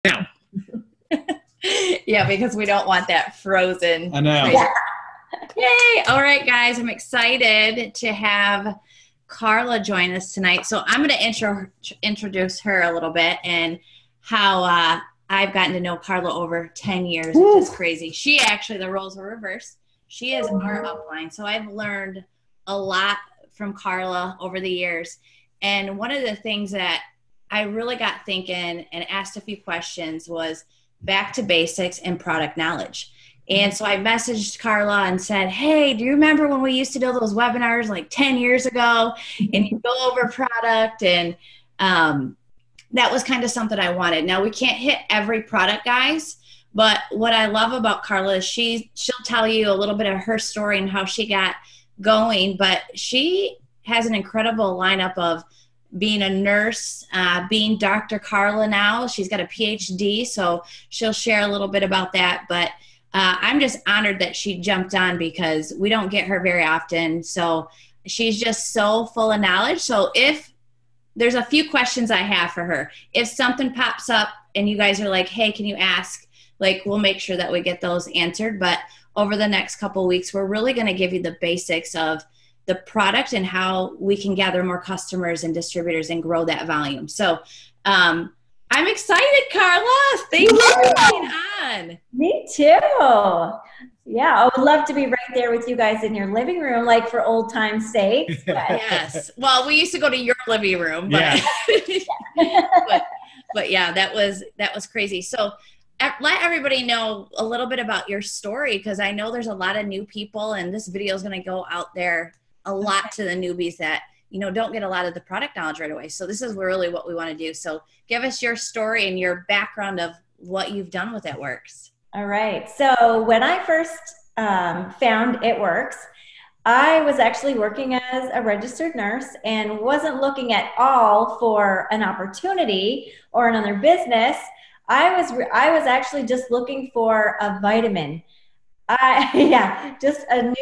Now. Yeah, because we don't want that frozen. I know. Yeah. Yay. All right, guys. I'm excited to have Carla join us tonight. So I'm going to introduce her a little bit and how I've gotten to know Carla over 10 years, which is crazy. She actually, the roles were reversed. She is our upline. So I've learned a lot from Carla over the years. And one of the things that I really got thinking and asked a few questions was back to basics and product knowledge. And so I messaged Carla and said, hey, do you remember when we used to do those webinars like 10 years ago and you go over product? And that was kind of something I wanted. Now, we can't hit every product, guys, but what I love about Carla is she'll tell you a little bit of her story and how she got going, but she has an incredible lineup of being a nurse, being Dr. Carla now. She's got a PhD, so she'll share a little bit about that, but I'm just honored that she jumped on because we don't get her very often. So she's just so full of knowledge. So if there's a few questions I have for her, if something pops up and you guys are like, hey, can you ask? Like, we'll make sure that we get those answered. But over the next couple of weeks, we're really going to give you the basics of the product and how we can gather more customers and distributors and grow that volume. So I'm excited, Carla. Thank you for being on. Me too. Yeah, I would love to be right there with you guys in your living room, like for old time's sake. Yes. Well, we used to go to your living room, but but yeah, that was crazy. So let everybody know a little bit about your story, because I know there's a lot of new people, and this video is going to go out there a lot to the newbies that don't get a lot of the product knowledge right away. So this is really what we want to do. So give us your story and your background of what you've done with It Works. All right. So when I first found It Works, I was actually working as a registered nurse and wasn't looking at all for an opportunity or another business. I was actually just looking for a vitamin. Just a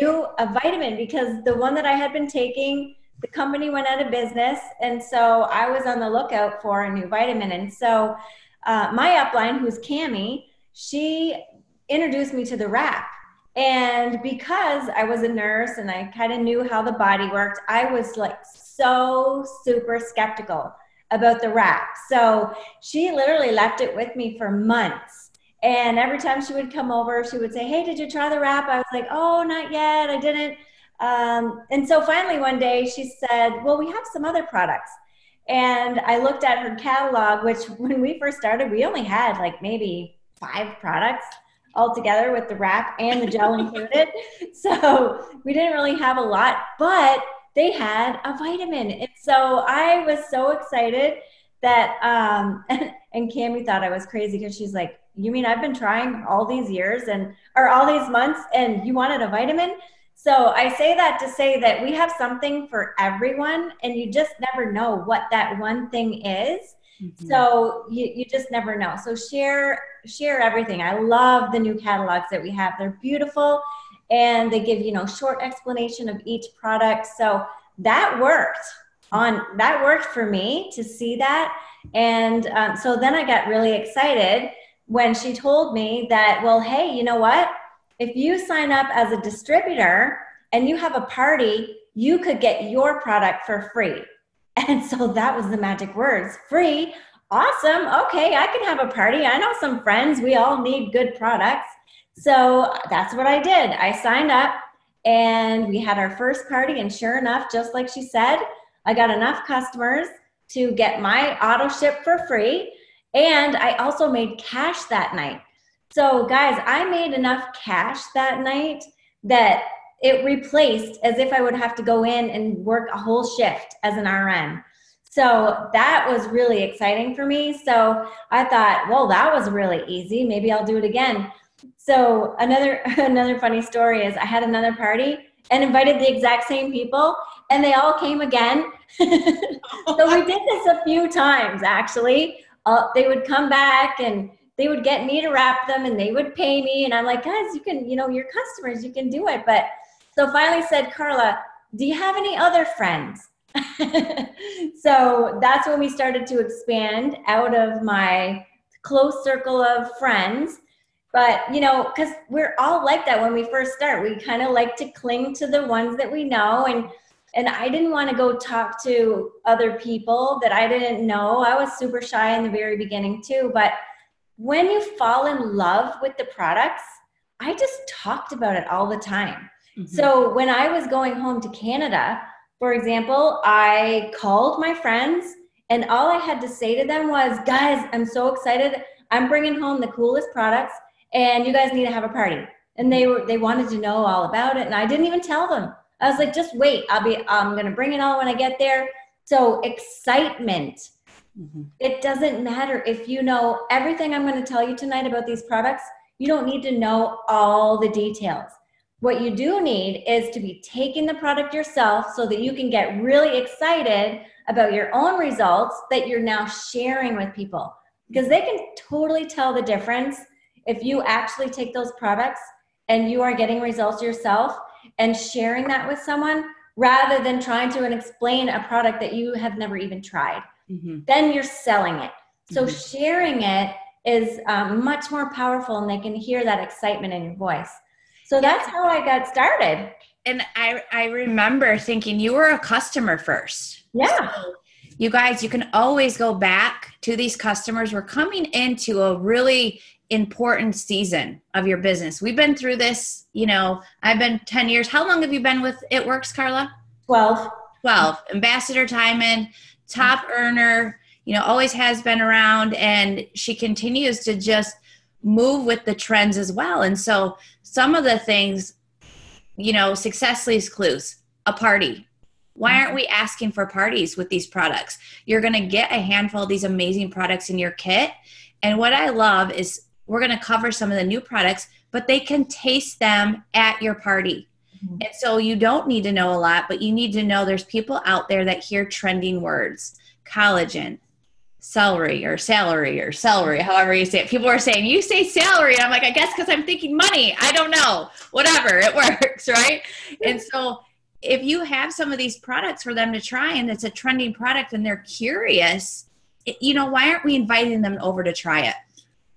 vitamin, because the one that I had been taking, the company went out of business, and so I was on the lookout for a new vitamin. And so my upline, who's Cammie, she introduced me to the wrap. And because I was a nurse and I kind of knew how the body worked, I was like so super skeptical about the wrap. So she literally left it with me for months. And every time she would come over, she would say, hey, did you try the wrap? I was like, oh, not yet. I didn't. And so finally one day she said, well, we have some other products. And I looked at her catalog, which when we first started, we only had like maybe 5 products altogether with the wrap and the gel included. So we didn't really have a lot, but they had a vitamin. And so I was so excited that, and Cammie thought I was crazy because she's like, you mean I've been trying all these years or all these months and you wanted a vitamin? So I say that to say that we have something for everyone, and you just never know what that one thing is. Mm-hmm. So you just never know. So share everything. I love the new catalogs that we have. They're beautiful, and they give, short explanation of each product. So that worked for me to see that. And so then I got really excited when she told me that, well, hey, you know what? If you sign up as a distributor and you have a party, you could get your product for free. And so that was the magic words, free. Awesome. Okay, I can have a party. I know some friends. We all need good products. So that's what I did. I signed up and we had our first party. And sure enough, just like she said, I got enough customers to get my auto ship for free. And I also made cash that night. So guys, I made enough cash that night that it replaced as if I would have to go in and work a whole shift as an RN. So that was really exciting for me. So I thought, well, that was really easy. Maybe I'll do it again. So another funny story is I had another party and invited the exact same people, and they all came again. So we did this a few times, actually. They would come back and they would get me to wrap them and they would pay me. And I'm like, guys, you can, you're customers, you can do it. But so finally said, Carla, do you have any other friends? So that's when we started to expand out of my close circle of friends. But, you know, because we're all like that when we first start. We kind of like to cling to the ones that we know. And I didn't want to go talk to other people that I didn't know. I was super shy in the very beginning too. But when you fall in love with the products, I just talked about it all the time. Mm-hmm. So when I was going home to Canada, for example, I called my friends and all I had to say to them was, guys, I'm so excited. I'm bringing home the coolest products and you guys need to have a party. And they wanted to know all about it. And I didn't even tell them. I was like, just wait. I'm going to bring it all when I get there. So excitement. Mm-hmm. It doesn't matter if you know everything I'm going to tell you tonight about these products. You don't need to know all the details. What you do need is to be taking the product yourself so that you can get really excited about your own results that you're now sharing with people. Because they can totally tell the difference if you actually take those products and you are getting results yourself and sharing that with someone rather than trying to explain a product that you have never even tried. Mm-hmm. Then you're selling it. So mm-hmm. sharing it is much more powerful and they can hear that excitement in your voice. So that's how I got started. And I remember thinking you were a customer first. Yeah. So you guys, you can always go back to these customers. We're coming into a really important season of your business. We've been through this, you know, I've been 10 years. How long have you been with It Works, Carla? 12. Ambassador Timon, top earner, you know, always has been around, and she continues to just move with the trends as well. And so some of the things, you know, success leaves clues. A party. Why aren't we asking for parties with these products? You're going to get a handful of these amazing products in your kit. And what I love is we're going to cover some of the new products, but they can taste them at your party. Mm-hmm. And so you don't need to know a lot, but you need to know there's people out there that hear trending words, collagen, celery, however you say it. People are saying, you say salary. And I'm like, I guess because I'm thinking money. I don't know. Whatever. It works, right? And so if you have some of these products for them to try and it's a trending product and they're curious, you know, why aren't we inviting them over to try it?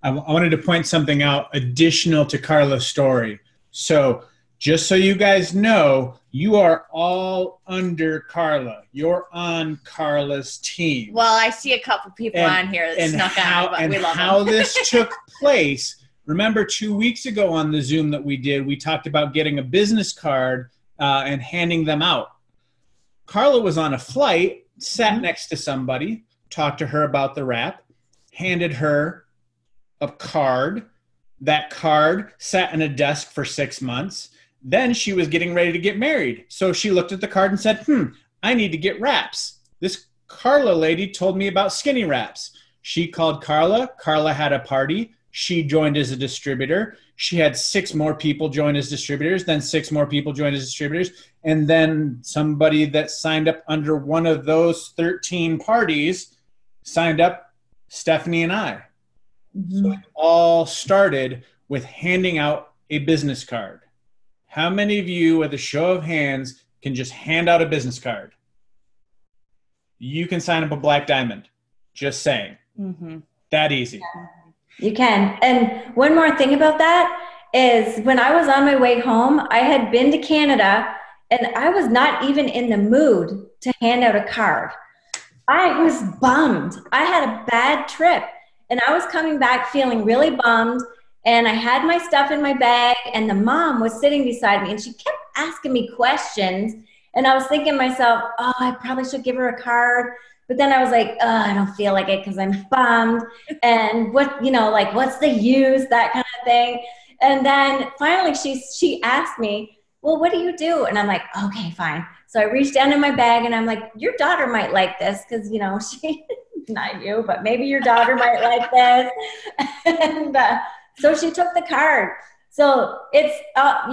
I wanted to point something out additional to Carla's story. So just so you guys know, you are all under Carla. You're on Carla's team. Well, I see a couple people on here that snuck on, but we love them. How this took place. Remember 2 weeks ago on the Zoom that we did, we talked about getting a business card and handing them out. Carla was on a flight, sat next to somebody, talked to her about the wrap, handed her a card. That card sat in a desk for 6 months. Then she was getting ready to get married. So she looked at the card and said, I need to get wraps. This Carla lady told me about skinny wraps. She called Carla. Carla had a party. She joined as a distributor. She had 6 more people join as distributors, then 6 more people joined as distributors. And then somebody that signed up under one of those 13 parties signed up, Stefani and I. Mm-hmm. So it all started with handing out a business card. How many of you, with a show of hands, can just hand out a business card? You can sign up a Black Diamond. Just saying. Mm-hmm. That easy. You can. And one more thing about that is when I was on my way home, I had been to Canada and I was not even in the mood to hand out a card. I was bummed. I had a bad trip and I was coming back feeling really bummed. And I had my stuff in my bag and the mom was sitting beside me and she kept asking me questions. And I was thinking to myself, oh, I probably should give her a card. But then I was like, oh, I don't feel like it because I'm bummed. And what, you know, like, what's the use, that kind of thing. And then finally she asked me, well, what do you do? And I'm like, okay, fine. So I reached down in my bag and I'm like, your daughter might like this because, you know, she, not you, but maybe your daughter might like this. And so she took the card. So it's,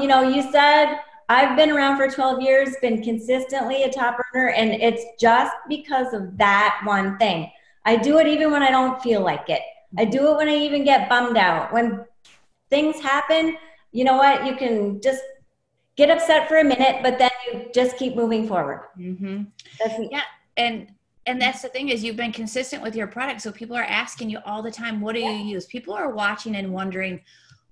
you know, you said, I've been around for 12 years, been consistently a top earner, and it's just because of that one thing. I do it even when I don't feel like it. I do it when I even get bummed out. When things happen, you know what? You can just get upset for a minute, but then you just keep moving forward. Mm-hmm. Yeah, and And that's the thing is you've been consistent with your product. So people are asking you all the time, what do you use? People are watching and wondering,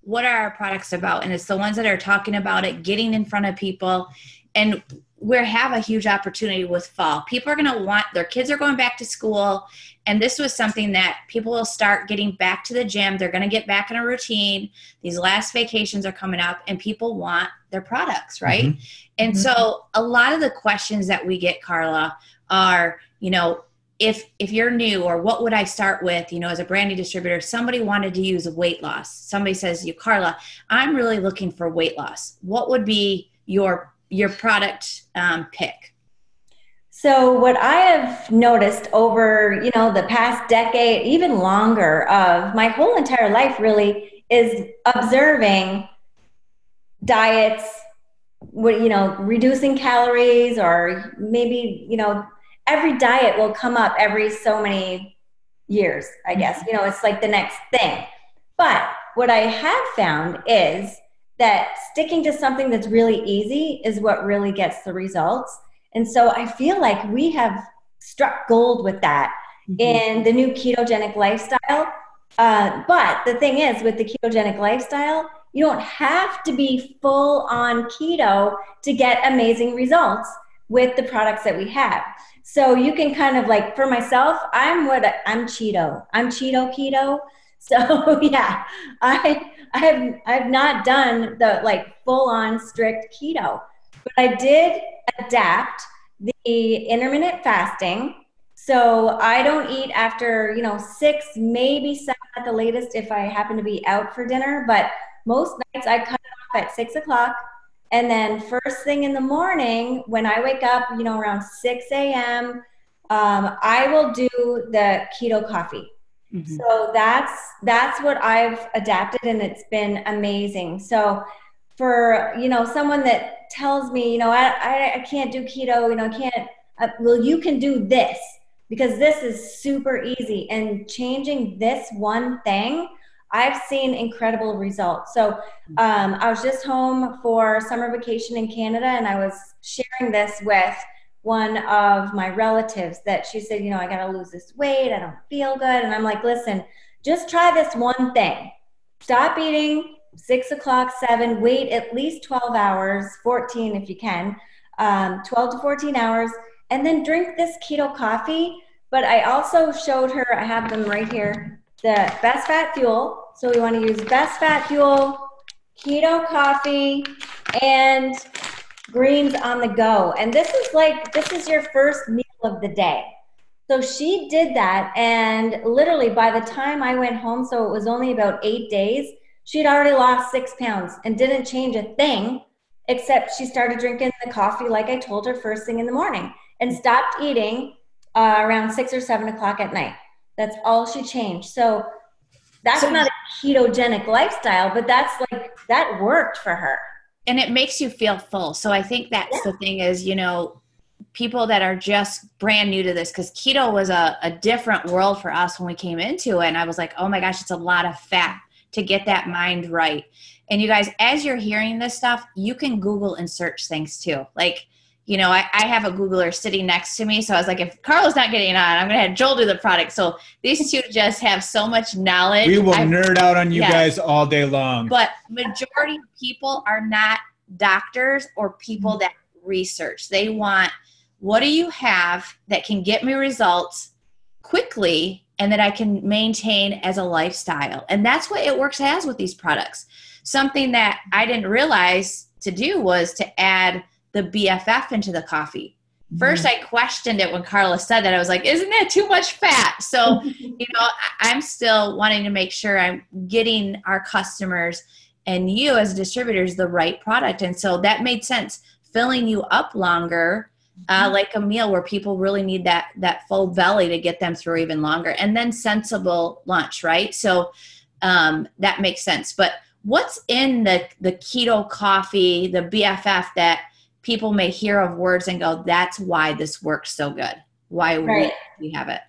what are our products about? And it's the ones that are talking about it, getting in front of people. And we have a huge opportunity with fall. People are going to want, their kids are going back to school. And this was something that people will start getting back to the gym. They're going to get back in a routine. These last vacations are coming up and people want their products, right? Mm-hmm. And so a lot of the questions that we get, Carla, are, you know, if you're new, or what would I start with, you know, as a brand new distributor, somebody wanted to use weight loss. Somebody says to you, Carla, I'm really looking for weight loss. What would be your product pick? So what I have noticed over, you know, the past decade, even longer, of my whole entire life really, is observing diets, you know, reducing calories, or maybe, you know, every diet will come up every so many years, I guess. You know, it's like the next thing. But what I have found is that sticking to something that's really easy is what really gets the results. And so I feel like we have struck gold with that in the new ketogenic lifestyle. But the thing is, with the ketogenic lifestyle, you don't have to be full on keto to get amazing results with the products that we have. So you can kind of, like, for myself, I'm Cheeto. I'm Cheeto keto. So yeah, I've not done the like full on strict keto, but I did adapt the intermittent fasting. So I don't eat after, you know, 6, maybe 7 at the latest if I happen to be out for dinner. But most nights I cut it off at 6 o'clock. And then first thing in the morning, when I wake up, you know, around 6 a.m., I will do the keto coffee. Mm-hmm. So that's what I've adapted, and it's been amazing. So for, you know, someone that tells me, you know, I can't do keto, you know, well, you can do this, because this is super easy, and changing this one thing, I've seen incredible results. So I was just home for summer vacation in Canada, and I was sharing this with one of my relatives that she said, you know, I got to lose this weight. I don't feel good. And I'm like, listen, just try this one thing. Stop eating 6 o'clock, 7, wait at least 12 hours, 14 if you can, 12 to 14 hours, and then drink this keto coffee. But I also showed her, I have them right here, the Best Fat Fuel. So we want to use Best Fat Fuel, keto coffee, and greens on the go. And this is your first meal of the day. So she did that, and literally by the time I went home, so it was only about 8 days, she'd already lost 6 pounds and didn't change a thing, except she started drinking the coffee like I told her first thing in the morning, and stopped eating around 6 or 7 o'clock at night. That's all she changed. So that's not a ketogenic lifestyle, but that worked for her. And it makes you feel full. So I think that's the thing is, you know, people that are just brand new to this, because keto was a different world for us when we came into it. And I was like, oh my gosh, it's a lot of fat to get that mind right. And you guys, as you're hearing this stuff, you can Google and search things too. Like, you know, I have a Googler sitting next to me. So I was like, if Carla's not getting on, I'm going to have Joel do the product. So these two just have so much knowledge. We will nerd out on you guys all day long. But majority of people are not doctors or people that research. They want, what do you have that can get me results quickly and that I can maintain as a lifestyle? And that's what It Works has with these products. Something that I didn't realize to do was to add the BFF into the coffee. First, I questioned it when Carla said that. I was like, isn't that too much fat? So, you know, I'm still wanting to make sure I'm getting our customers and you as distributors the right product. And so that made sense. Filling you up longer, like a meal where people really need that full belly to get them through even longer. And then sensible lunch, right? So that makes sense. But what's in the keto coffee, the BFF, that people may hear of words and go, that's why this works so good. Why we have it.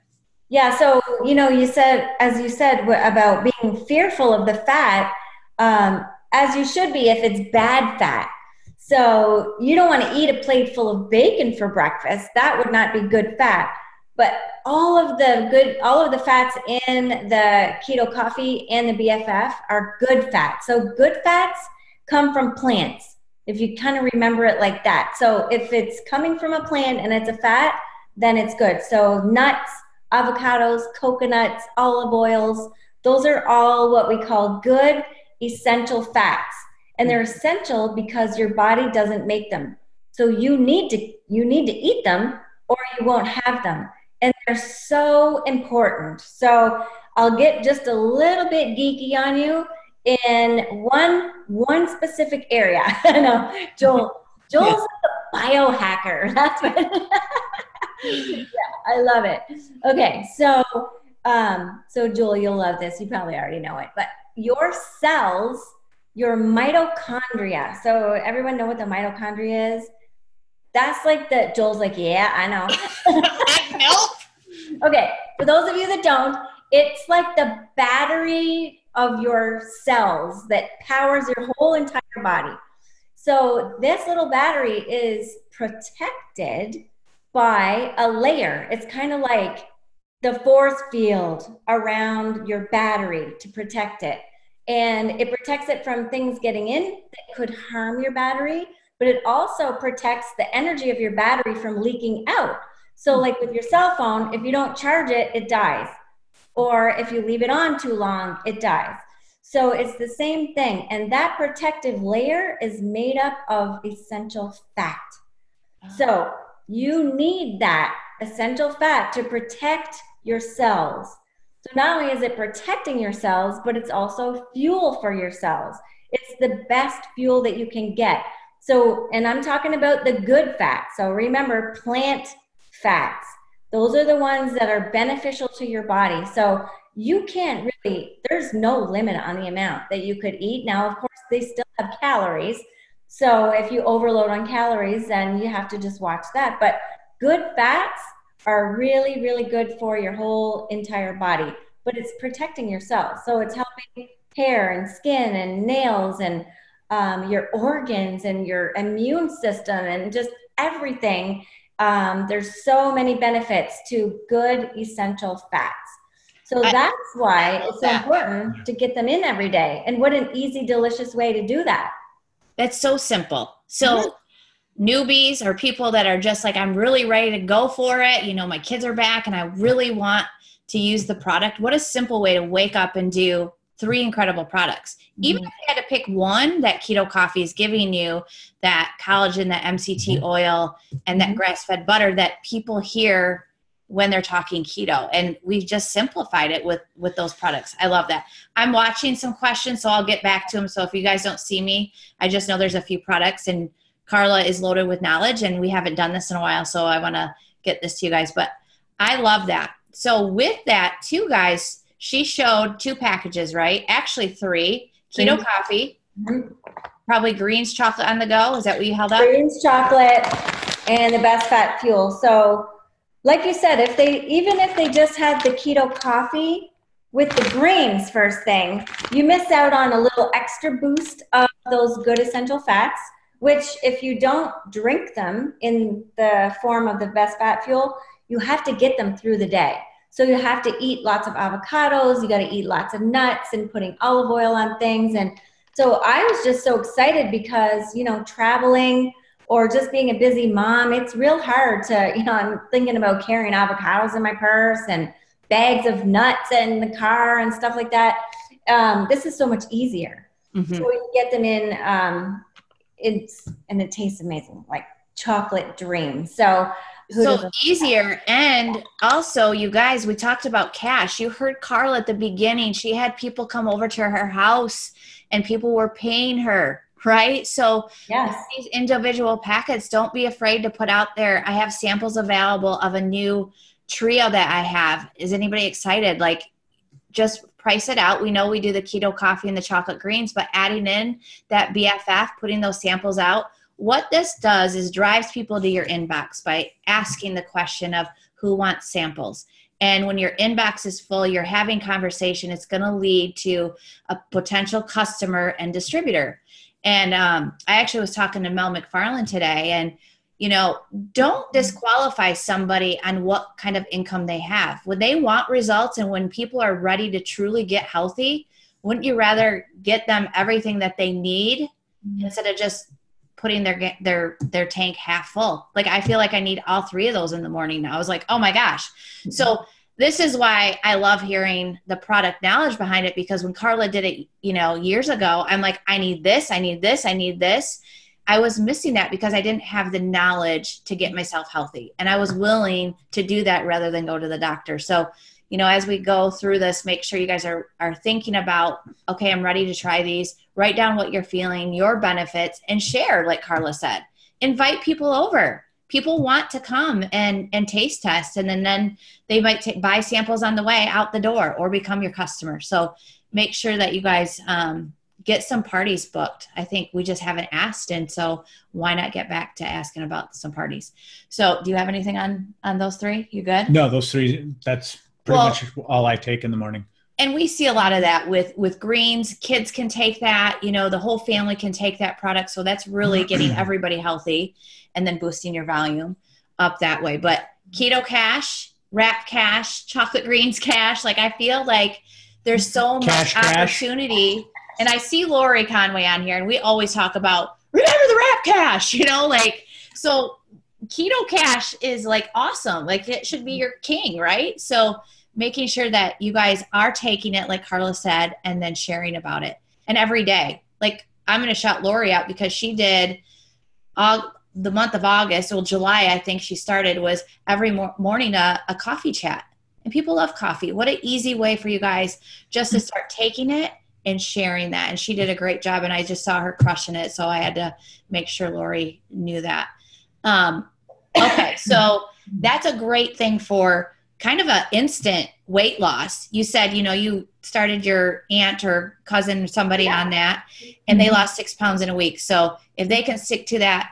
Yeah. So, you know, as you said about being fearful of the fat, as you should be if it's bad fat. So you don't want to eat a plate full of bacon for breakfast. That would not be good fat. But all of the fats in the keto coffee and the BFF are good fats. So good fats come from plants, if you kind of remember it like that. So if it's coming from a plant and it's a fat, then it's good. So nuts, avocados, coconuts, olive oils, those are all what we call good essential fats. And they're essential because your body doesn't make them. So you need to eat them or you won't have them. And they're so important. So I'll get just a little bit geeky on you in one specific area. I know Joel's a biohacker. That's what. Yeah, I love it. Okay, so Joel, you'll love this. You probably already know it, but your cells, your mitochondria. So everyone know what the mitochondria is? That's like Joel's like, yeah, I know. Nope. Okay, for those of you that don't, it's like the battery of your cells that powers your whole entire body. So this little battery is protected by a layer. It's kind of like the force field around your battery to protect it. And it protects it from things getting in that could harm your battery, but it also protects the energy of your battery from leaking out. So like with your cell phone, if you don't charge it, it dies. Or if you leave it on too long, it dies. So it's the same thing. And that protective layer is made up of essential fat. So you need that essential fat to protect your cells. So not only is it protecting your cells, but it's also fuel for your cells. It's the best fuel that you can get. So, and I'm talking about the good fats. So remember, plant fats. Those are the ones that are beneficial to your body. So you can't really, there's no limit on the amount that you could eat. Now, of course, they still have calories. So if you overload on calories, then you have to just watch that. But good fats are really, really good for your whole entire body. But it's protecting your cells. So it's helping hair and skin and nails and your organs and your immune system and just everything. There's so many benefits to good essential fats. So that's why it's so important to get them in every day. And what an easy, delicious way to do that. That's so simple. So newbies or people that are just like, I'm really ready to go for it. You know, my kids are back and I really want to use the product. What a simple way to wake up and do 3 incredible products. Even if they had to pick one, that keto coffee is giving you that collagen, that MCT oil, and that grass-fed butter that people hear when they're talking keto. And we've just simplified it with those products. I love that. I'm watching some questions, so I'll get back to them. So if you guys don't see me, I just know there's a few products, and Carla is loaded with knowledge, and we haven't done this in a while, so I want to get this to you guys. But I love that. So with that, too, guys, she showed 2 packages, right? Actually 3. Keto coffee, probably greens chocolate on the go. Is that what you held up? Greens chocolate and the best fat fuel. So like you said, even if they just had the keto coffee with the greens first thing, you miss out on a little extra boost of those good essential fats, which if you don't drink them in the form of the best fat fuel, you have to get them through the day. So you have to eat lots of avocados, you got to eat lots of nuts and putting olive oil on things. And so I was just so excited because, you know, traveling or just being a busy mom, it's real hard to, you know, I'm thinking about carrying avocados in my purse and bags of nuts in the car and stuff like that. This is so much easier. So you get them in, and it tastes amazing, like chocolate dream. So easier. And also, you guys, we talked about cash. You heard Carla at the beginning. She had people come over to her house and people were paying her, right? So these individual packets, don't be afraid to put out there. I have samples available of a new trio that I have. Is anybody excited? Like, just price it out. We know we do the keto coffee and the chocolate greens, but adding in that BFF, putting those samples out, what this does is drives people to your inbox by asking the question of who wants samples. And when your inbox is full, you're having conversation, it's going to lead to a potential customer and distributor. And I actually was talking to Mel McFarland today, and you know, don't disqualify somebody on what kind of income they have. When they want results and when people are ready to truly get healthy, wouldn't you rather get them everything that they need instead of just putting their tank half full? Like, I feel like I need all 3 of those in the morning now. I was like, oh my gosh. So this is why I love hearing the product knowledge behind it, because when Carla did it, you know, years ago, I'm like, I need this, I need this, I need this. I was missing that because I didn't have the knowledge to get myself healthy. And I was willing to do that rather than go to the doctor. So, you know, as we go through this, make sure you guys are thinking about, okay, I'm ready to try these. Write down what you're feeling, your benefits, and share, like Carla said. Invite people over. People want to come and taste test, and then they might buy samples on the way out the door or become your customer. So make sure that you guys get some parties booked. I think we just haven't asked, and so why not get back to asking about some parties? So do you have anything on those 3? You good? No, those 3, that's pretty much all I take in the morning. And we see a lot of that with greens. Kids can take that, you know, the whole family can take that product. So that's really getting everybody healthy and then boosting your volume up that way. But keto cash, wrap cash, chocolate greens cash. Like, I feel like there's so much opportunity. And I see Lori Conway on here, and we always talk about, remember the wrap cash, you know, like, so keto cash is like awesome. Like, it should be your king, right? So making sure that you guys are taking it, like Carla said, and then sharing about it. And every day, like, I'm going to shout Lori out because she did the month of August, well, July, I think she started, was every morning a coffee chat. And people love coffee. What an easy way for you guys just to start taking it and sharing that. And she did a great job, and I just saw her crushing it. So I had to make sure Lori knew that. Okay, so that's a great thing for kind of an instant weight loss. You said, you know, you started your aunt or cousin or somebody on that, and they lost 6 pounds in a week. So if they can stick to that,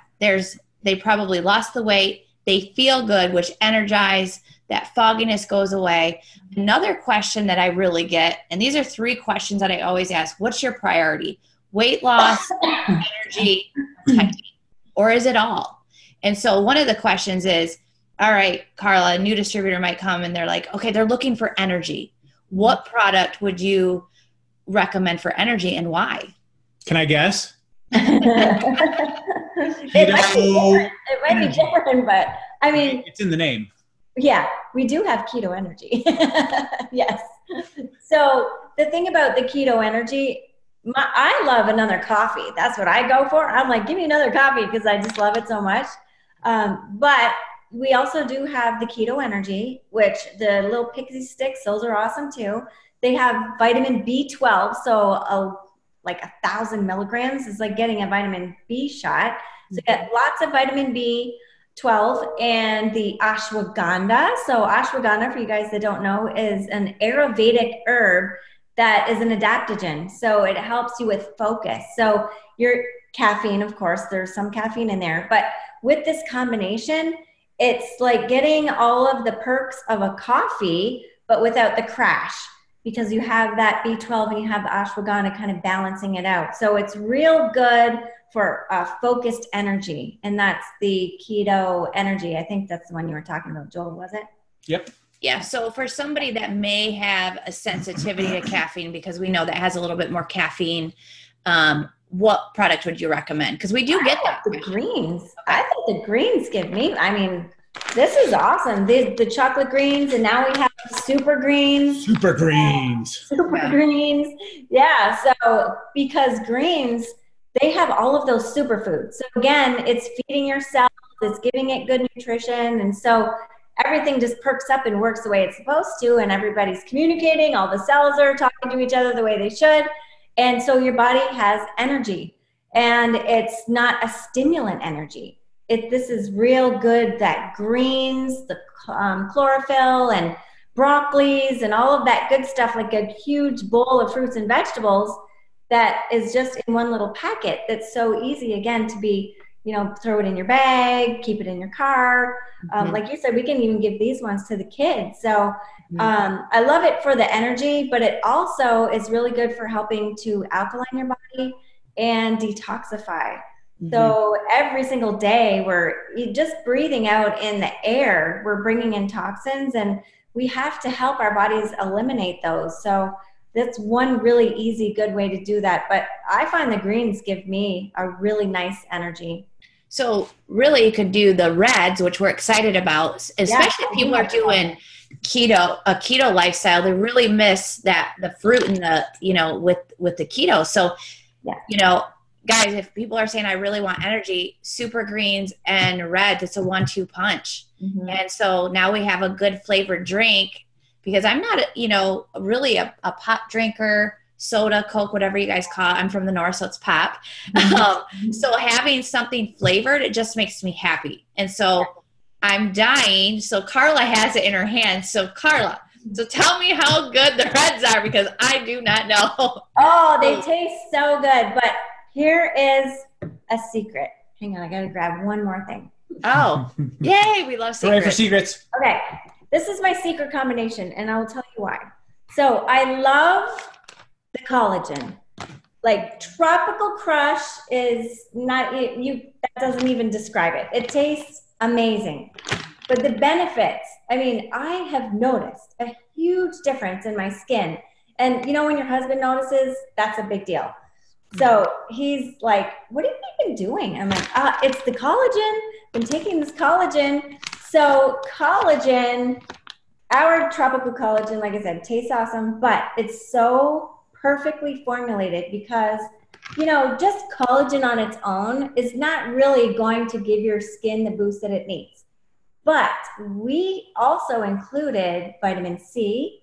they probably lost the weight. They feel good, which energize, that fogginess goes away. Another question that I really get, and these are 3 questions that I always ask: what's your priority? Weight loss, energy, technique, or is it all? And so one of the questions is, all right, Carla, a new distributor might come and they're like, okay, they're looking for energy. What product would you recommend for energy, and why? Can I guess? It might be different, but I mean, it's in the name. Yeah, we do have keto energy. Yes. So the thing about the keto energy, I love another coffee. That's what I go for. I'm like, give me another coffee because I just love it so much. But we also do have the keto energy, which the little pixie sticks, those are awesome too. They have vitamin B12, so like 1,000 milligrams is like getting a vitamin B shot. So you get lots of vitamin B12 and the ashwagandha. So ashwagandha, for you guys that don't know, is an Ayurvedic herb that is an adaptogen. So it helps you with focus. So your caffeine, of course, there's some caffeine in there, but with this combination, it's like getting all of the perks of a coffee, but without the crash, because you have that B12 and you have the ashwagandha kind of balancing it out. So it's real good for focused energy. And that's the keto energy. I think that's the one you were talking about, Joel, was it? Yep. Yeah. So for somebody that may have a sensitivity to caffeine, because we know that has a little bit more caffeine, what product would you recommend? Because we do get that. The greens. Okay. I think the greens give me, I mean, this is awesome. The chocolate greens, and now we have super greens. Super greens. Yeah. So because greens, they have all of those superfoods. So again, it's feeding your cells, it's giving it good nutrition. And so everything just perks up and works the way it's supposed to. And everybody's communicating. All the cells are talking to each other the way they should. And so your body has energy, and it's not a stimulant energy. This is real good, that greens, the chlorophyll and broccolis and all of that good stuff, like a huge bowl of fruits and vegetables that is just in one little packet. That's so easy, again, to be, throw it in your bag, keep it in your car. Like you said, we can even give these ones to the kids. So I love it for the energy, but it also is really good for helping to alkaline your body and detoxify. So every single day we're just breathing out in the air, we're bringing in toxins, and we have to help our bodies eliminate those. So that's one really easy, good way to do that. But I find the greens give me a really nice energy. So really you could do the reds, which we're excited about, especially if people are doing a keto lifestyle. They really miss the fruit and with the keto. So, guys, if people are saying, I really want energy, super greens and reds, it's a 1-2 punch. Mm-hmm. And so now we have a good flavored drink, because I'm not, really a pop drinker, soda, Coke, whatever you guys call it. I'm from the north, so it's pop. Mm-hmm. So having something flavored, it just makes me happy. And so I'm dying. So Carla has it in her hand. So Carla, so tell me how good the reds are, because I do not know. Oh, they taste so good. But here is a secret. Hang on, I got to grab one more thing. Oh, yay, we love secrets. Hooray for secrets. Okay, this is my secret combination, and I will tell you why. So I love the collagen. Like Tropical Crush is not, that doesn't even describe it. It tastes amazing. But the benefits, I mean, I have noticed a huge difference in my skin. And when your husband notices, that's a big deal. So he's like, what have you been doing? I'm like, it's the collagen. Been taking this collagen. So collagen, our tropical collagen, like I said, tastes awesome, but it's so perfectly formulated because, just collagen on its own is not really going to give your skin the boost that it needs. But we also included vitamin C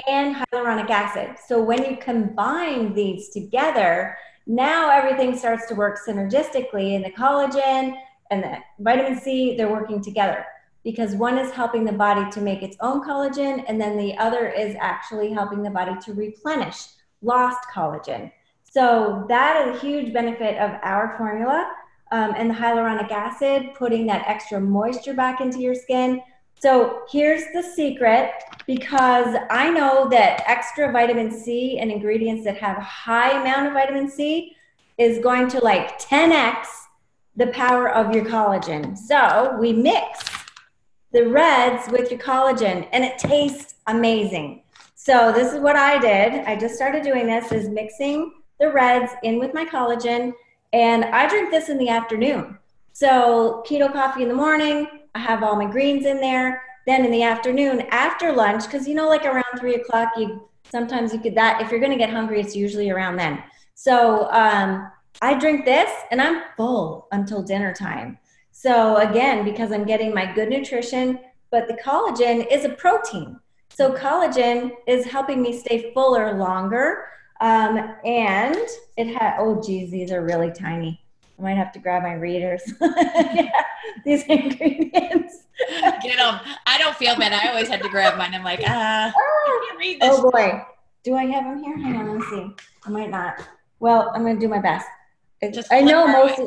and hyaluronic acid. So when you combine these together, now everything starts to work synergistically, and the collagen and the vitamin C, they're working together, because one is helping the body to make its own collagen, and then the other is actually helping the body to replenish lost collagen. So that is a huge benefit of our formula, and the hyaluronic acid, putting that extra moisture back into your skin. So here's the secret, because I know that extra vitamin C and ingredients that have a high amount of vitamin C is going to 10x the power of your collagen. So we mix the reds with your collagen, and it tastes amazing. So this is what I did. I just started doing this, is mixing the reds in with my collagen, and I drink this in the afternoon. So keto coffee in the morning, I have all my greens in there. Then in the afternoon, after lunch, because around 3 o'clock, sometimes you could if you're gonna get hungry, it's usually around then. So I drink this and I'm full until dinner time. So again, because I'm getting my good nutrition, but the collagen is a protein. So collagen is helping me stay fuller longer. And it oh geez, these are really tiny. I might have to grab my readers. Yeah, these ingredients. Get them. I don't feel bad. I always have to grab mine. I'm like, I can't read this. Oh boy. Do I have them here? Hang on, let me see. I might not. Well, I'm going to do my best. I know most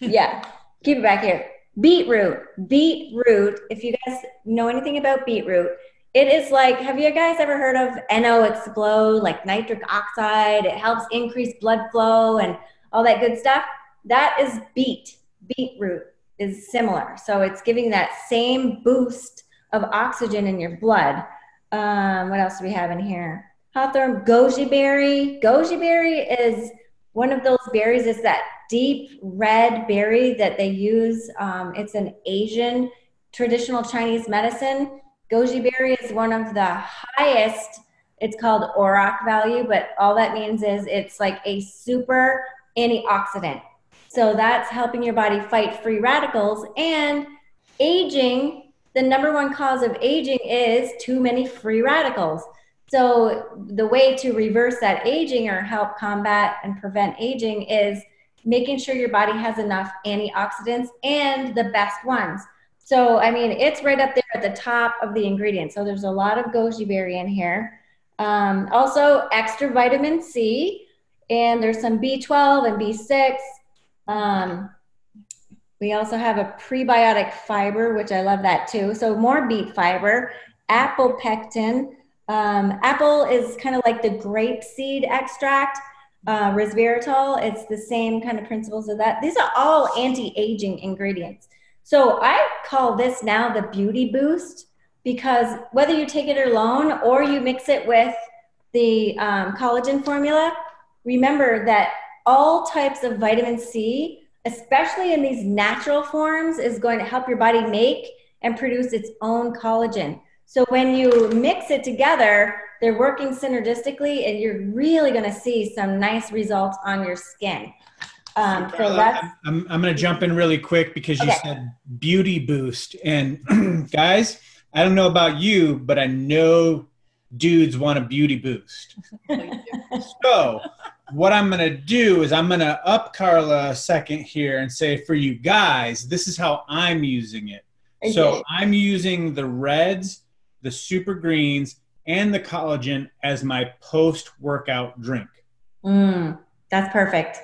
yeah. Keep it back here. Beetroot. Beetroot. If you guys know anything about beetroot, it is have you guys ever heard of NO Explode, like nitric oxide? It helps increase blood flow and all that good stuff. That is beetroot is similar. So it's giving that same boost of oxygen in your blood. What else do we have in here? Hawthorn, goji berry. Goji berry is one of those berries. It's that deep red berry that they use. It's an Asian traditional Chinese medicine. Goji berry is one of the highest, it's called ORAC value, but all that means is it's like a super antioxidant. So that's helping your body fight free radicals. And aging, the number one cause of aging is too many free radicals. So the way to reverse that aging or help combat and prevent aging is making sure your body has enough antioxidants and the best ones. So, I mean, it's right up there at the top of the ingredients. So there's a lot of goji berry in here. Also extra vitamin C, and there's some B12 and B6. We also have a prebiotic fiber, which I love that too. So more beet fiber, apple pectin. Apple is kind of like the grape seed extract. resveratrol. It's the same kind of principles of that. These are all anti-aging ingredients. So I call this now the beauty boost, because whether you take it alone or you mix it with the collagen formula, remember that all types of vitamin C, especially in these natural forms, is going to help your body make and produce its own collagen. So when you mix it together, they're working synergistically, and you're really going to see some nice results on your skin. I'm going to jump in really quick because you said beauty boost. And guys, I don't know about you, but I know dudes want a beauty boost. So what I'm going to do is I'm going to up Carla a second here and say, for you guys, this is how I'm using it. Okay. So I'm using the reds, the super greens, and the collagen as my post-workout drink. That's perfect.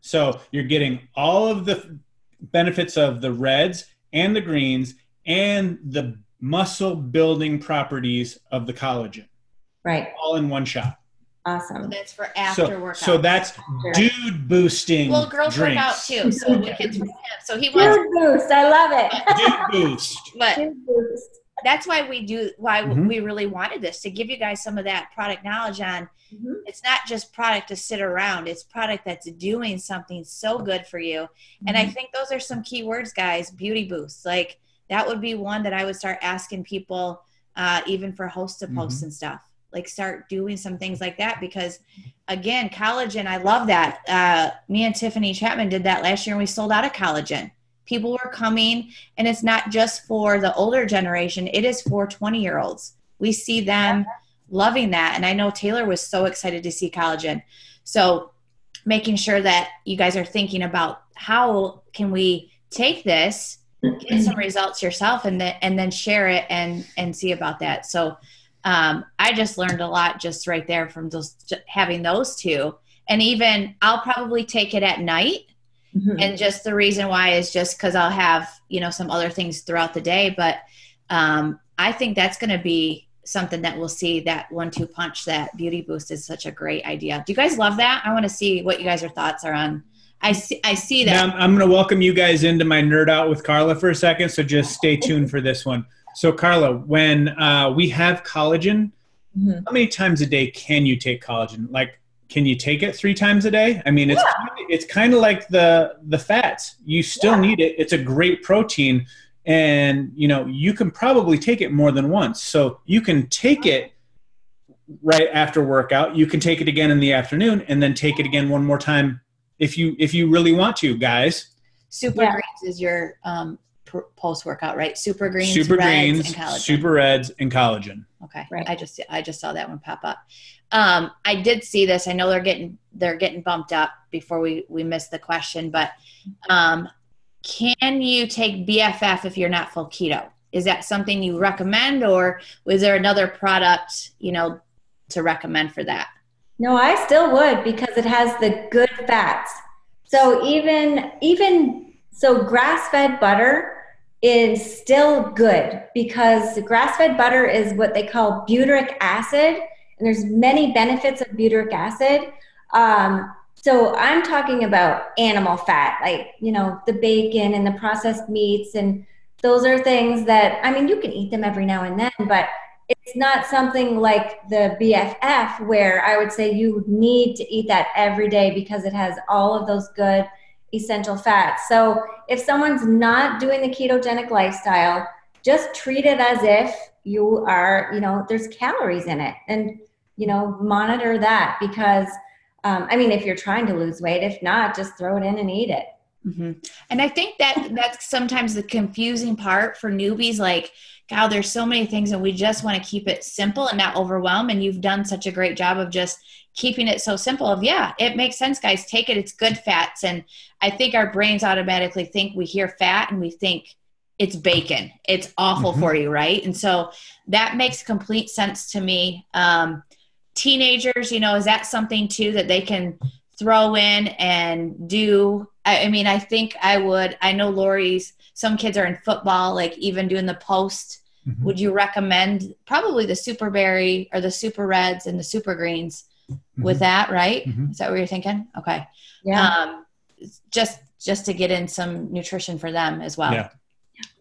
So you're getting all of the benefits of the reds and the greens and the muscle building properties of the collagen. Right. All in one shot. Awesome. So that's for after workout. So that's dude boosting. Well, girls drinks. work out too. So we can, so he wants dude boost. I love it. Dude boost. But dude boost. That's why we really wanted this, to give you guys some of that product knowledge on. It's not just product to sit around. It's product that's doing something so good for you. And I think those are some key words, guys. Beauty boosts. Like that would be one that I would start asking people, even for host to post and stuff. Like start doing some things like that, because again, collagen, I love that. Me and Tiffany Chapman did that last year and we sold out of collagen. People were coming, and it's not just for the older generation. It is for 20-year-olds. We see them loving that. And I know Taylor was so excited to see collagen. So making sure that you guys are thinking about how can we take this, get some results yourself, and then share it and see about that. So I just learned a lot just right there from just having those two. And even I'll probably take it at night. And just the reason why is just because I'll have, some other things throughout the day. But I think that's going to be something that we'll see, that 1-2 punch, that beauty boost is such a great idea. Do you guys love that? I want to see what you guys' thoughts are on. I see that. Now, I'm going to welcome you guys into my nerd out with Carla for a second. So just stay tuned for this one. So Carla, when we have collagen, how many times a day can you take collagen? Like, can you take it 3 times a day? I mean, it's kind of like the fats. You still need it. It's a great protein, and you can probably take it more than once. So you can take it right after workout. You can take it again in the afternoon, and then take it again one more time if you really want to, guys. Super greens is your post workout, right? Super greens, and collagen. Super reds, and collagen. Okay, right. I just saw that one pop up. I did see this. I know they're getting bumped up before we missed the question, but can you take BFF if you're not full keto? Is that something you recommend, or was there another product, to recommend for that? No, I still would, because it has the good fats. So even so, grass-fed butter is still good, because grass-fed butter is what they call butyric acid. And there's many benefits of butyric acid. So I'm talking about animal fat, like, the bacon and the processed meats. And those are things that, you can eat them every now and then, but it's not something like the BFF, where I would say you need to eat that every day, because it has all of those good essential fats. So if someone's not doing the ketogenic lifestyle, just treat it as if you are, there's calories in it, and, monitor that, because, if you're trying to lose weight, if not, just throw it in and eat it. And I think that's sometimes the confusing part for newbies. Like, God, there's so many things, and we just want to keep it simple and not overwhelm. And you've done such a great job of just keeping it so simple. It makes sense, guys. Take it. It's good fats. And I think our brains automatically think, we hear fat and we think it's bacon. It's awful for you, right? And so that makes complete sense to me. Teenagers, is that something too that they can throw in and do? I think I would. I know Lori's, some kids are in football, like even doing the post. Would you recommend probably the super berry or the super reds and the super greens with that, right? Mm-hmm. Is that what you're thinking? Okay. Yeah. Just to get in some nutrition for them as well. Yeah.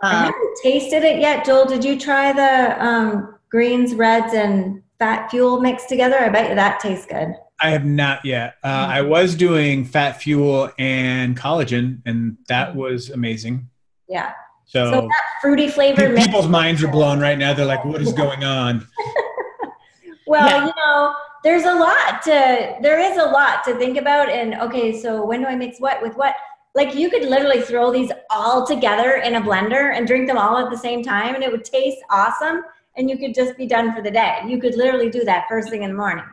I haven't tasted it yet. Joel, did you try the greens, reds, and fat fuel mixed together? I bet you that tastes good. I have not yet. I was doing fat fuel and collagen, and that was amazing. Yeah. So that fruity flavor. People's minds are blown right now. They're like, what is going on? Well, there is a lot to think about. And okay, so when do I mix what with what? Like you could literally throw these all together in a blender and drink them all at the same time, and it would taste awesome. And you could just be done for the day. You could literally do that first thing in the morning.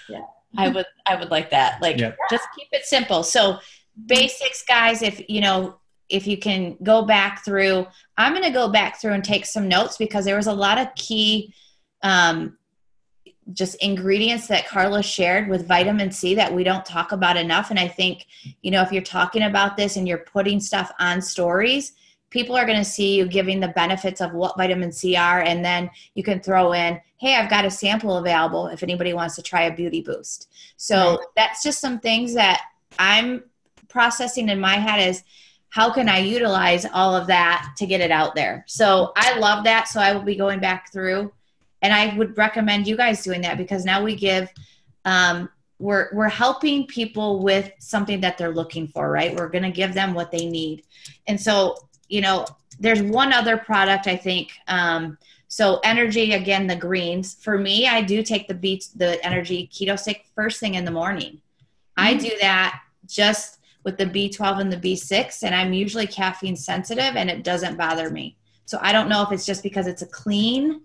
Yeah. I would like that. Like, just keep it simple. So basics, guys, if you can go back through, I'm going to go back through and take some notes because there was a lot of key, just ingredients that Carla shared with vitamin C that we don't talk about enough. And I think, if you're talking about this and you're putting stuff on stories, people are going to see you giving the benefits of what vitamin C are. And then you can throw in, hey, I've got a sample available if anybody wants to try a beauty boost. So that's just some things that I'm processing in my head is how can I utilize all of that to get it out there? So I love that. So I will be going back through, and I would recommend you guys doing that because now we give, we're helping people with something that they're looking for, right? We're going to give them what they need. And so, there's one other product I think. So energy, again, the greens. For me, I do take the energy keto stick first thing in the morning. I do that just with the B12 and the B6, and I'm usually caffeine sensitive and it doesn't bother me. So I don't know if it's just because it's a clean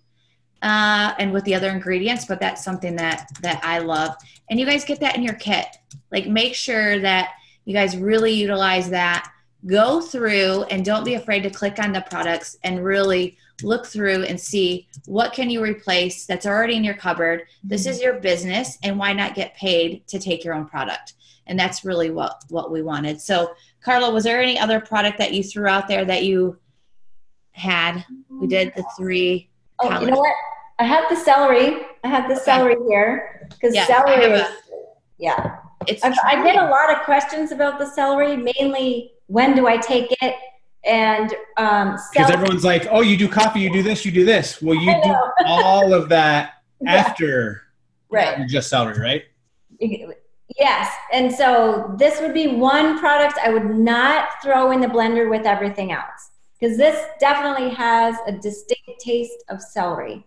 and with the other ingredients, but that's something that I love. And you guys get that in your kit. Like make sure that you guys really utilize that. Go through and don't be afraid to click on the products and really look through and see what can you replace that's already in your cupboard. This is your business, and why not get paid to take your own product? And that's really what we wanted. So Carla, was there any other product that you threw out there that you had? We did the 3. Oh, you know what? I have the celery. Here because celery is, I get a lot of questions about the celery, mainly when do I take it? And because everyone's like, oh, you do coffee, you do this, you do this. Well, you do all of that after just celery, right? Yes. And so this would be one product I would not throw in the blender with everything else because this definitely has a distinct taste of celery.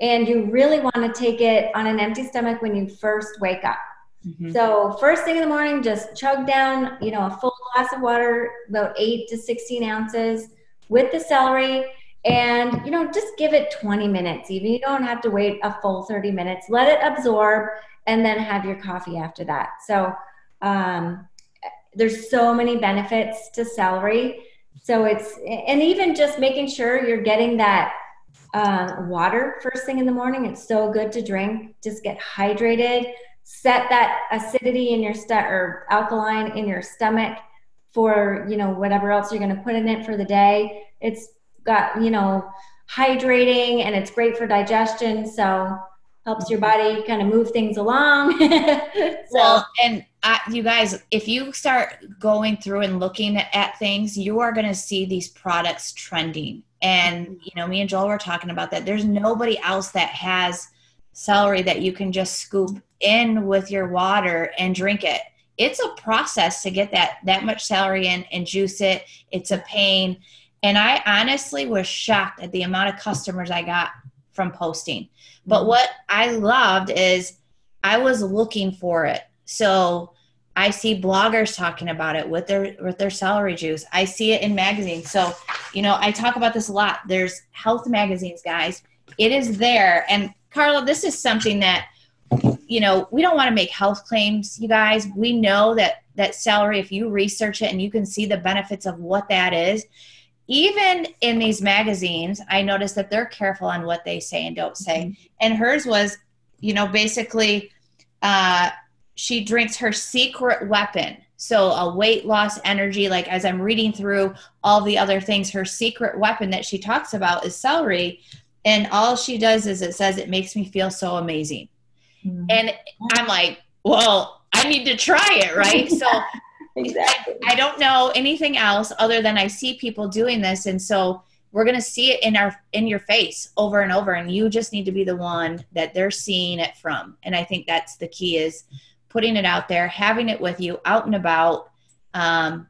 And you really want to take it on an empty stomach when you first wake up. Mm-hmm. So first thing in the morning, just chug down, a full glass of water, about 8 to 16 ounces with the celery. And, just give it 20 minutes. Even you don't have to wait a full 30 minutes. Let it absorb and then have your coffee after that. So there's so many benefits to celery. So and even just making sure you're getting that water first thing in the morning. It's so good to drink. Just get hydrated. Set that acidity in your or alkaline in your stomach for, whatever else you're going to put in it for the day. It's got, hydrating, and it's great for digestion. So helps your body kind of move things along. Well, and you guys, if you start going through and looking at things, you are going to see these products trending. And, me and Joel were talking about that. There's nobody else that has celery that you can just scoop in with your water and drink it. It's a process to get that much celery in and juice it. It's a pain. And I honestly was shocked at the amount of customers I got from posting. But what I loved is I was looking for it. So I see bloggers talking about it with their celery juice. I see it in magazines. So, I talk about this a lot. There's health magazines, guys. It is there. And Carla, this is something that, we don't want to make health claims, you guys. We know that celery, if you research it and you can see the benefits of what that is, even in these magazines, I noticed that they're careful on what they say and don't say. Mm-hmm. And hers was, basically, she drinks her secret weapon. So a weight loss energy, like as I'm reading through all the other things, her secret weapon that she talks about is celery. And all she does is it says, it makes me feel so amazing. And I'm like, well, I need to try it, right? So Exactly. I don't know anything else other than I see people doing this. And so we're going to see it in your face over and over. And you just need to be the one that they're seeing it from. And I think that's the key, is putting it out there, having it with you out and about.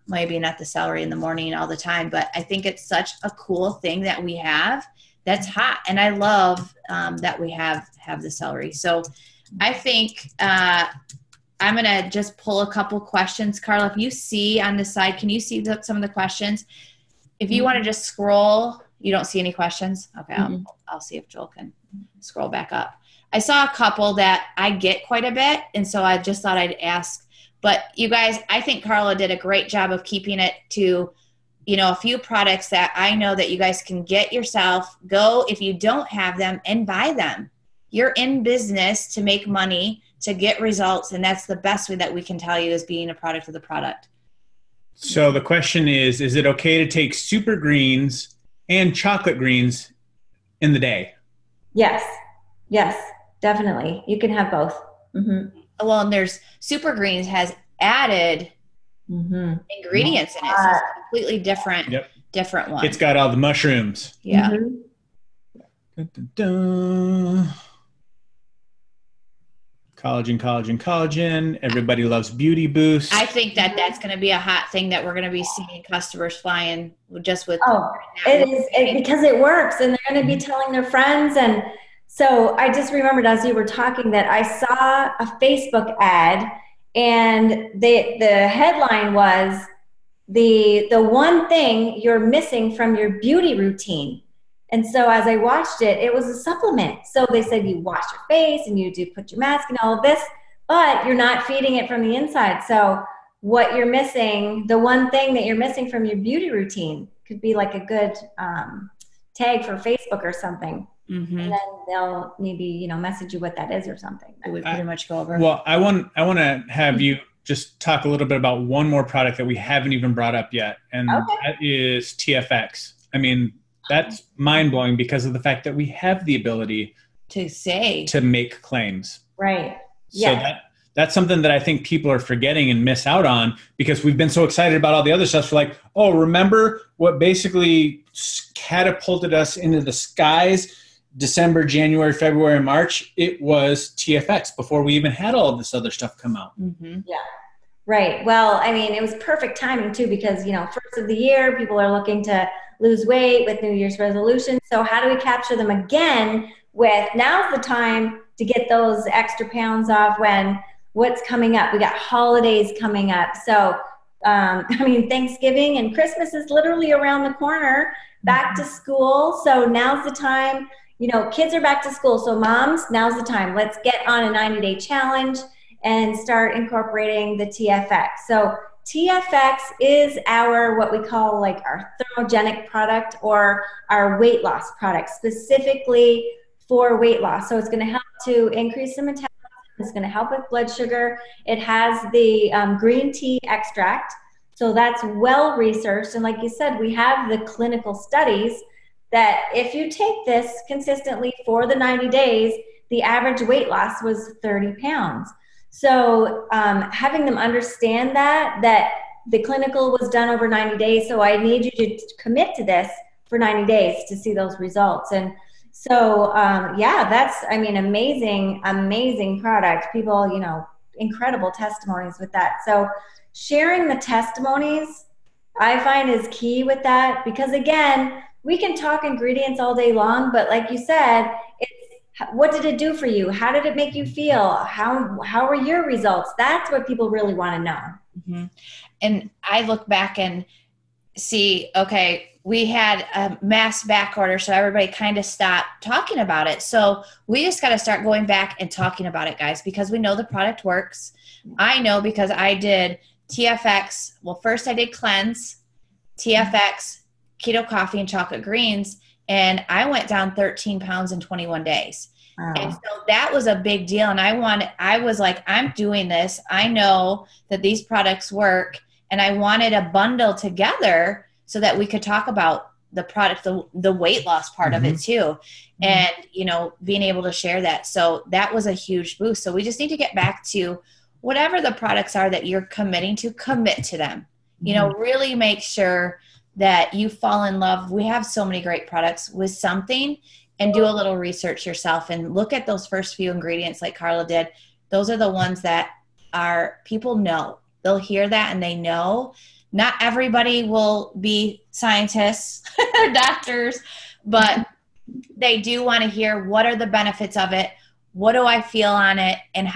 Maybe not the celery in the morning all the time, but I think it's such a cool thing that we have that's hot. And I love that we have the celery. So I think I'm going to just pull a couple questions. Carla, if you see on the side, can you see some of the questions? If you want to just scroll, you don't see any questions? Okay, I'll see if Joel can scroll back up. I saw a couple that I get quite a bit, and so I just thought I'd ask. But you guys, I think Carla did a great job of keeping it to, a few products that I know that you guys can get yourself. Go, if you don't have them, and buy them. You're in business to make money, to get results, and that's the best way that we can tell you, is being a product of the product. So the question is it okay to take super greens and chocolate greens in the day? Yes, definitely. You can have both. Well, and there's super greens has added ingredients in it. So it's a completely different one. It's got all the mushrooms. Yeah. Dun, dun, dun. Collagen. Everybody loves Beauty Boost. I think that's going to be a hot thing that we're going to be seeing customers flying just with. It is because it works, and they're going to be telling their friends. And so I just remembered as you were talking that I saw a Facebook ad, and the headline was the one thing you're missing from your beauty routine. And so as I watched it, it was a supplement. So they said you wash your face and you do put your mask and all of this, but you're not feeding it from the inside. So what you're missing, the one thing that you're missing from your beauty routine, could be like a good tag for Facebook or something. And then they'll maybe, message you what that is or something. We pretty much go over. Well, I want to have you just talk a little bit about one more product that we haven't even brought up yet. And that is TFX. I mean, that's mind-blowing because of the fact that we have the ability to make claims. Right. So that's something that I think people are forgetting and miss out on because we've been so excited about all the other stuff. We're like, oh, remember what basically catapulted us into the skies December, January, February, March? It was TFX before we even had all of this other stuff come out. Yeah. Right. Well, I mean, it was perfect timing too because, first of the year, people are looking to lose weight with New Year's resolutions. So how do we capture them again with now's the time to get those extra pounds off when what's coming up? We got holidays coming up. So, Thanksgiving and Christmas is literally around the corner, back to school. So now's the time, kids are back to school. So moms, now's the time. Let's get on a 90-day challenge and start incorporating the TFX. So TFX is what we call like our thermogenic product or our weight loss product, specifically for weight loss. So it's going to help to increase the metabolism. It's going to help with blood sugar. It has the green tea extract. So that's well researched. And like you said, we have the clinical studies that if you take this consistently for the 90 days, the average weight loss was 30 pounds. So having them understand that the clinical was done over 90 days, so I need you to commit to this for 90 days to see those results. And so, that's, amazing product. People, incredible testimonies with that. So sharing the testimonies, I find is key with that because, again, we can talk ingredients all day long, but like you said, what did it do for you? How did it make you feel? How were your results? That's what people really want to know. And I look back and see, okay, we had a mass back order, so everybody kind of stopped talking about it. So we just got to start going back and talking about it, guys, because we know the product works. I know because I did TFX. Well, first I did cleanse, TFX, keto coffee, and chocolate greens. And I went down 13 pounds in 21 days. Wow. And so that was a big deal. And I was like, I'm doing this. I know that these products work. And I wanted a bundle together so that we could talk about the product, the weight loss part of it too. And, being able to share that. So that was a huge boost. So we just need to get back to whatever the products are that you're committing to, commit to them, really make sure that you fall in love. We have so many great products with something, and do a little research yourself and look at those first few ingredients like Carla did. Those are the ones that people know. They'll hear that and they know. Not everybody will be scientists or doctors, but they do want to hear what are the benefits of it, what do I feel on it, and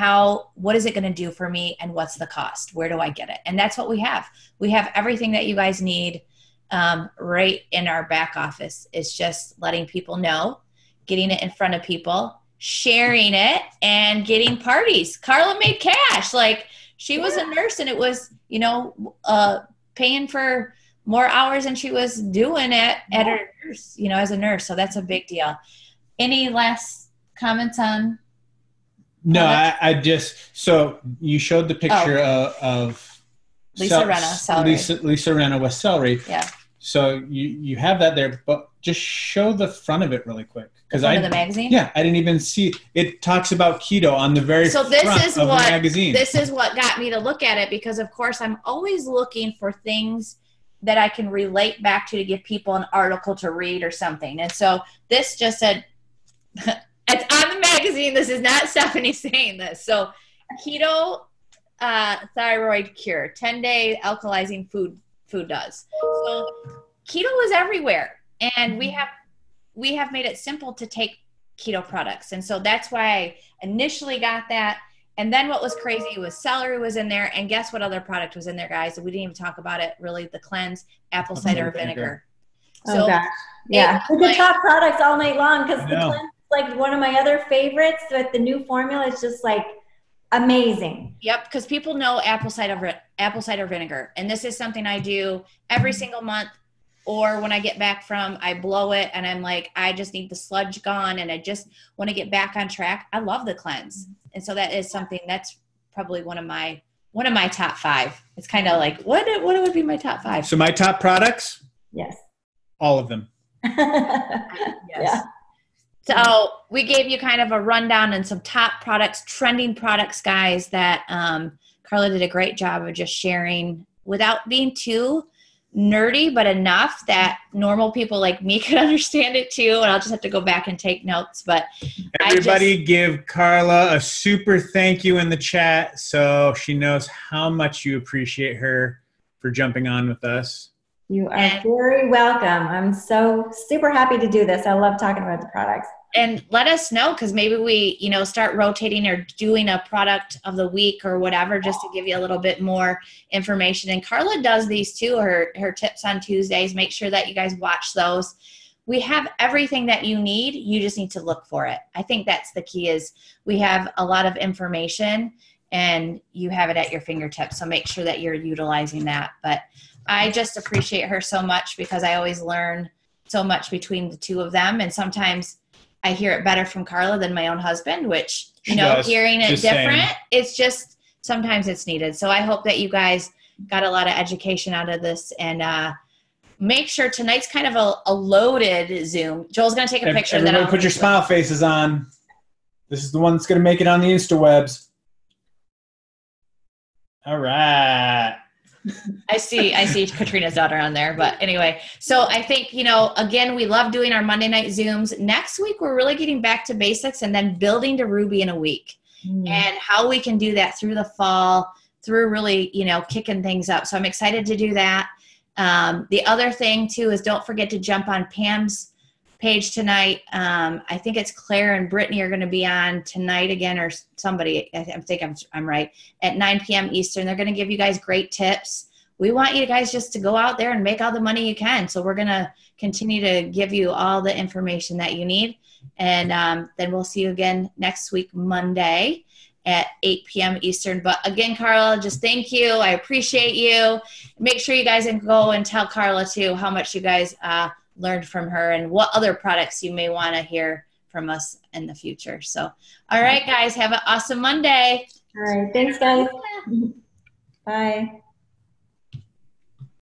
what is it going to do for me, and what's the cost? Where do I get it? And that's what we have. We have everything that you guys need right in our back office. It's just letting people know, getting it in front of people, sharing it, and getting parties. Carla made cash. Like, she was a nurse, and it was, paying for more hours than she was doing it at her nurse, as a nurse. So that's a big deal. Any last comments on? No, I just, so you showed the picture of Lisa Renna, celery. Lisa Renna with celery. Yeah. So you have that there, but just show the front of it really quick. The front of the magazine? Yeah, I didn't even see. It talks about keto on the very front of the magazine. This is what got me to look at it, because, of course, I'm always looking for things that I can relate back to give people an article to read or something. And so this just said, it's on the magazine. This is not Stefani saying this. So keto thyroid cure, 10-day alkalizing food does. So keto is everywhere, and we have made it simple to take keto products. And so that's why I initially got that. And then what was crazy was celery was in there. And guess what other product was in there, guys? We didn't even talk about it, really, the cleanse, apple cider vinegar. Oh, gosh. Yeah. We could talk products all night long, because the cleanse is like one of my other favorites. With the new formula, it's just like amazing. Yep, because people know apple cider vinegar. And this is something I do every single month. Or when I get back I blow it, and I'm like, I just need the sludge gone, and I just want to get back on track. I love the cleanse. And so that is something that's probably one of my top 5. It's kind of like, what would be my top 5? So my top products? Yes. All of them. Yes. Yeah. So we gave you kind of a rundown on some top products, trending products, guys, that Carla did a great job of just sharing without being too nerdy, but enough that normal people like me could understand it too. And I'll just have to go back and take notes. But everybody give Carla a super thank you in the chat, so she knows how much you appreciate her for jumping on with us. You are very welcome. I'm so super happy to do this. I love talking about the products. And let us know, because maybe we, start rotating or doing a product of the week or whatever, just to give you a little bit more information. And Carla does these too, her tips on Tuesdays. Make sure that you guys watch those. We have everything that you need. You just need to look for it. I think that's the key, is we have a lot of information and you have it at your fingertips. So make sure that you're utilizing that. But I just appreciate her so much, because I always learn so much between the two of them. And sometimes I hear it better from Carla than my own husband, which, hearing it different, it's just, sometimes it's needed. So I hope that you guys got a lot of education out of this, and make sure tonight's kind of a loaded Zoom. Joel's going to take a picture. Everybody put your smile faces on. This is the one that's going to make it on the Instawebs. All right. I see Katrina's daughter on there, but anyway, so I think, again, we love doing our Monday night Zooms. Next week, we're really getting back to basics and then building to Ruby in a week, and how we can do that through the fall, through really, kicking things up. So I'm excited to do that. The other thing too is, don't forget to jump on Pam's page tonight. I think it's Claire and Brittany are going to be on tonight again, or somebody, I think I'm right, at 9 p.m. Eastern. They're going to give you guys great tips. We want you guys just to go out there and make all the money you can. So we're going to continue to give you all the information that you need. And then we'll see you again next week, Monday at 8 p.m. Eastern. But again, Carla, just thank you. I appreciate you. Make sure you guys can go and tell Carla too how much you guys learned from her, and what other products you may want to hear from us in the future. So, all right, guys, have an awesome Monday. All right. Thanks, guys. Bye.